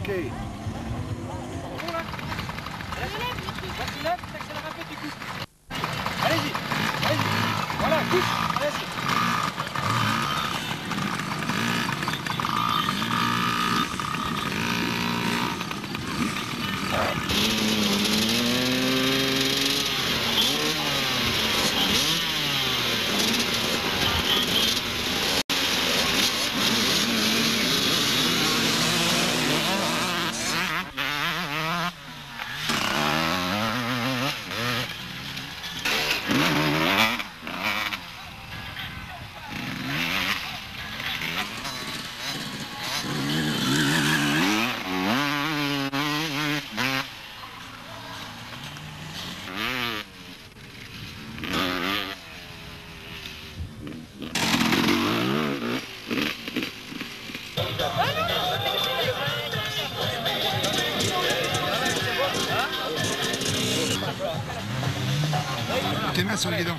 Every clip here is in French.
Ok. Bon là. Quand tu lèves, tu accélères un peu, tu coupes. Allez-y, allez-y. Voilà, coupe. Allez-y. Tes mains sur le guidon.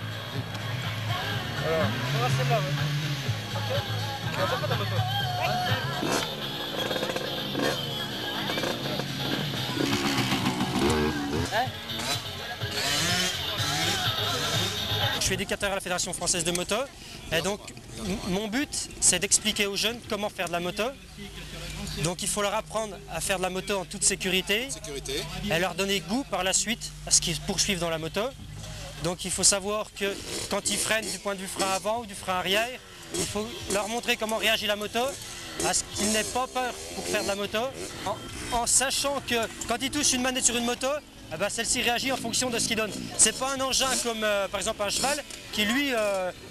Alors, on va celle-là, ouais. Ok. Tu vas pas ta moto. Je suis éducateur à la Fédération française de moto et donc mon but c'est d'expliquer aux jeunes comment faire de la moto. Donc il faut leur apprendre à faire de la moto en toute sécurité, et leur donner goût par la suite à ce qu'ils poursuivent dans la moto. Donc il faut savoir que quand ils freinent du point de vue frein avant ou du frein arrière, il faut leur montrer comment réagit la moto, à ce qu'ils n'aient pas peur pour faire de la moto, en sachant que quand ils touchent une manette sur une moto, eh ben, celle-ci réagit en fonction de ce qu'il donne. C'est pas un engin comme par exemple un cheval qui lui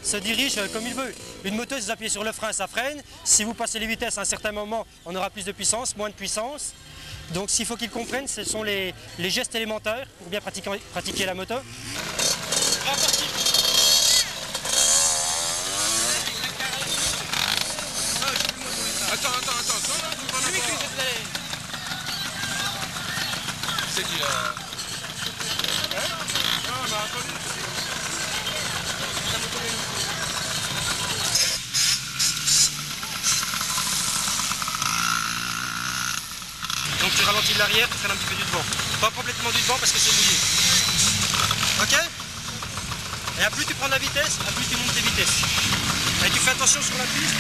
se dirige comme il veut. Une moto, si vous appuyez sur le frein, ça freine. Si vous passez les vitesses à un certain moment, on aura plus de puissance, moins de puissance. Donc s'il faut qu'ils comprennent, ce sont les gestes élémentaires pour bien pratiquer la moto. Attends. C'est qui là? Donc tu ralentis de l'arrière, tu freines un petit peu du devant. Pas complètement du devant parce que c'est mouillé. Ok? Et à plus tu prends de la vitesse, à plus tu montes tes vitesses. Et tu fais attention sur la piste.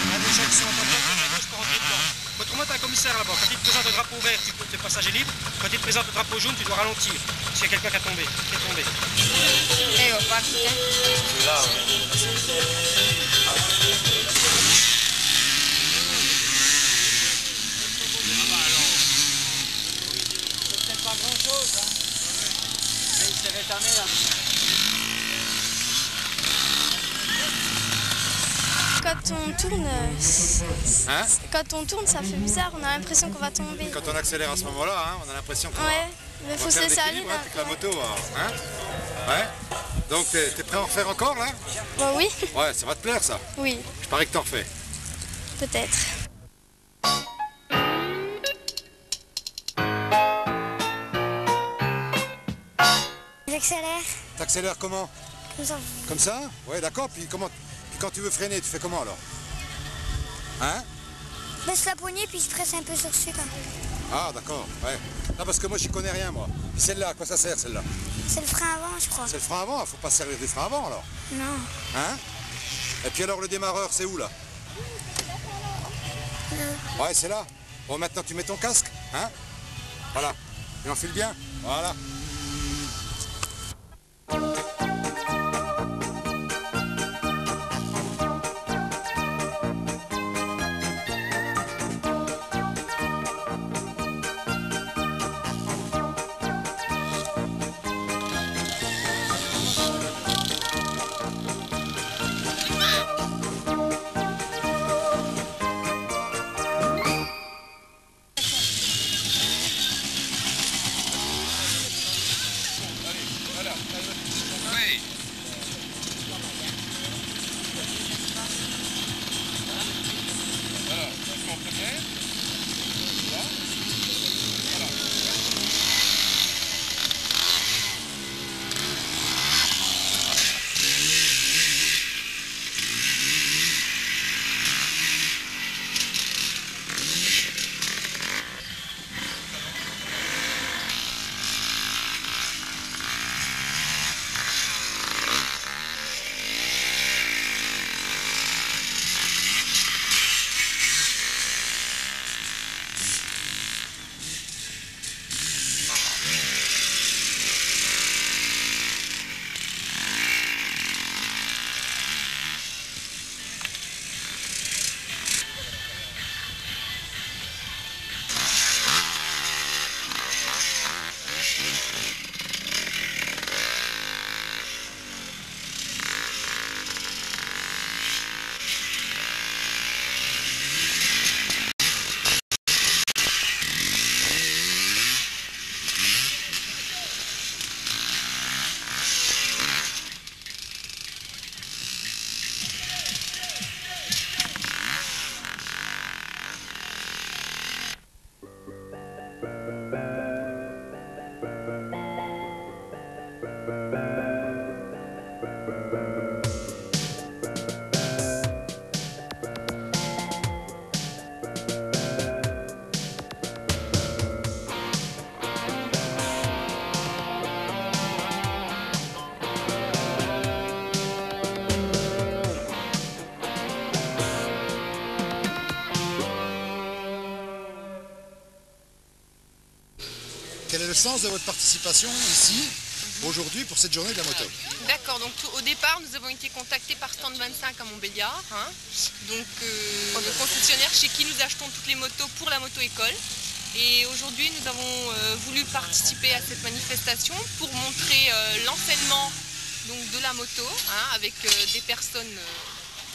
Il y a des gens qui sont en train de gauche pour rentrer dedans. Autrement, tu as un commissaire là-bas. Quand il te présente le drapeau vert, le passage est libre. Quand il te présente le drapeau jaune, tu dois ralentir. S'il y a quelqu'un qui est tombé. Eh, oh, pas quitter. C'est là, ouais. Pas grand chose, hein. Mais il s'est rétamé là. Quand on tourne, ça fait bizarre, on a l'impression qu'on va tomber. Quand on accélère à ce moment-là, hein, on a l'impression qu'on Ouais, mais faut se laisser aller. avec la moto. Hein. Ouais. Donc t'es prêt à en refaire encore là? Oui. Ouais, ça va te plaire ça? Oui. Je parie que t'en refais. Peut-être. J'accélère. T'accélères comment? Comme ça. Comme ça? Ouais, d'accord. Puis quand tu veux freiner, tu fais comment alors? Hein? Je baisse la poignée puis je presse un peu sur dessus. Ah, d'accord, ouais. Non, parce que moi, j'y connais rien, moi. Puis celle-là, à quoi ça sert, celle-là? C'est le frein avant, je crois. C'est le frein avant, faut pas se servir des freins avant, alors? Non. Hein? Et puis alors, le démarreur, c'est où, là? Ouais, c'est là. Bon, maintenant, tu mets ton casque, hein? Voilà. Et on file bien. Voilà. quel est le sens de votre participation ici, aujourd'hui, pour cette journée de la moto? D'accord, donc au départ, nous avons été contactés par Stand 25 à Montbéliard, donc le concessionnaire chez qui nous achetons toutes les motos pour la moto-école. Et aujourd'hui, nous avons voulu participer à cette manifestation pour montrer l'enseignement de la moto avec des personnes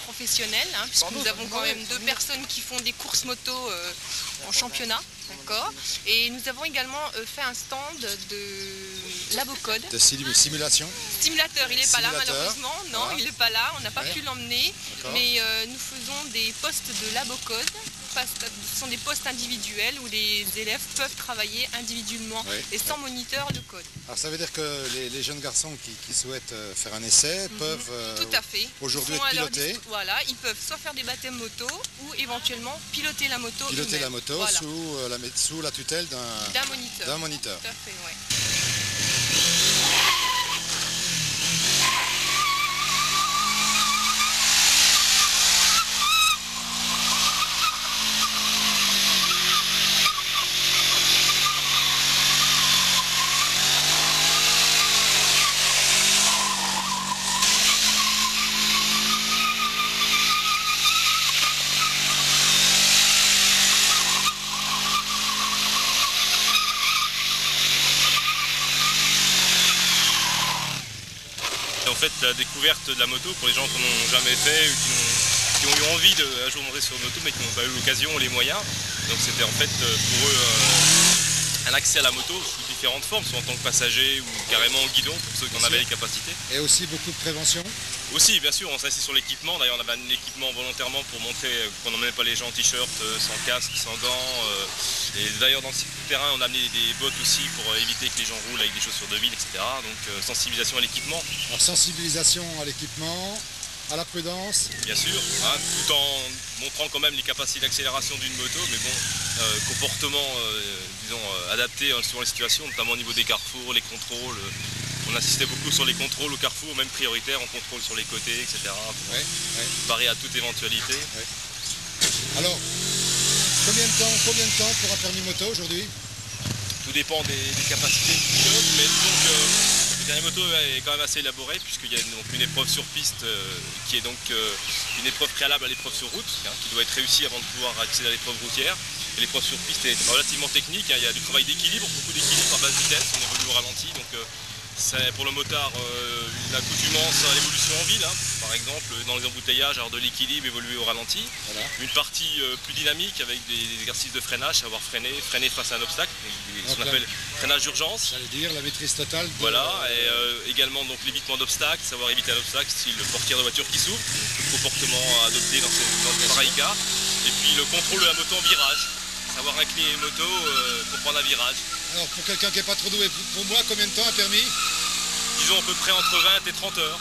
professionnelles, puisque nous avons quand même 2 personnes qui font des courses moto en championnat, d'accord. Et nous avons également fait un stand de Labocode. De simulation? Simulateur, il n'est pas là malheureusement, non, voilà. il n'est pas là, on n'a pas pu l'emmener, mais nous faisons des postes de Labocode. Ce sont des postes individuels où les élèves peuvent travailler individuellement et sans moniteur de code. Alors ça veut dire que les jeunes garçons qui souhaitent faire un essai peuvent tout à fait. Aujourd'hui être pilotés. Voilà, ils peuvent soit faire des baptêmes moto ou éventuellement piloter la moto. Piloter la moto voilà. sous la tutelle d'un moniteur. Tout à fait, ouais. En fait, la découverte de la moto pour les gens qui n'ont jamais fait ou qui ont eu envie un jour monter sur une moto mais qui n'ont pas eu l'occasion ou les moyens. Donc c'était en fait pour eux un accès à la moto sous différentes formes, soit en tant que passager ou carrément en guidon pour ceux qui en avaient les capacités. Et aussi beaucoup de prévention? Aussi, bien sûr, on s'est assis sur l'équipement. D'ailleurs, on avait un équipement volontairement pour montrer qu'on n'emmenait pas les gens en t-shirt, sans casque, sans gants. Et d'ailleurs, dans le terrain, on a amené des bottes aussi pour éviter que les gens roulent avec des chaussures de ville, etc. Donc, sensibilisation à l'équipement. Alors, sensibilisation à l'équipement, à la prudence. Bien sûr, tout en montrant quand même les capacités d'accélération d'une moto, mais bon, comportement, disons, adapté selon les situations, notamment au niveau des carrefours, les contrôles. On insistait beaucoup sur les contrôles au carrefour, même prioritaires, on contrôle sur les côtés, etc. Pour parer à toute éventualité. Alors, combien de temps pour un permis moto aujourd'hui? Tout dépend des capacités du pilote, mais disons que le permis moto est quand même assez élaboré, puisqu'il y a donc une épreuve sur piste qui est donc une épreuve préalable à l'épreuve sur route, qui doit être réussie avant de pouvoir accéder à l'épreuve routière. Et l'épreuve sur piste est relativement technique, il y a du travail d'équilibre, beaucoup d'équilibre à basse vitesse, on évolue au ralenti. Donc, c'est pour le motard une accoutumance à l'évolution en ville, par exemple dans les embouteillages, avoir de l'équilibre, évoluer au ralenti. Voilà. Une partie plus dynamique avec des exercices de freinage, savoir freiner face à un obstacle, ce qu'on appelle freinage d'urgence. J'allais dire la maîtrise totale. Voilà, et également donc l'évitement d'obstacles, savoir éviter un obstacle, style portière de voiture qui s'ouvre, le comportement à adopter dans ce pareil cas. Et puis le contrôle de la moto en virage, savoir incliner une moto pour prendre un virage. Alors pour quelqu'un qui n'est pas trop doué, pour moi, combien de temps un permis? Disons à peu près entre 20 et 30 heures.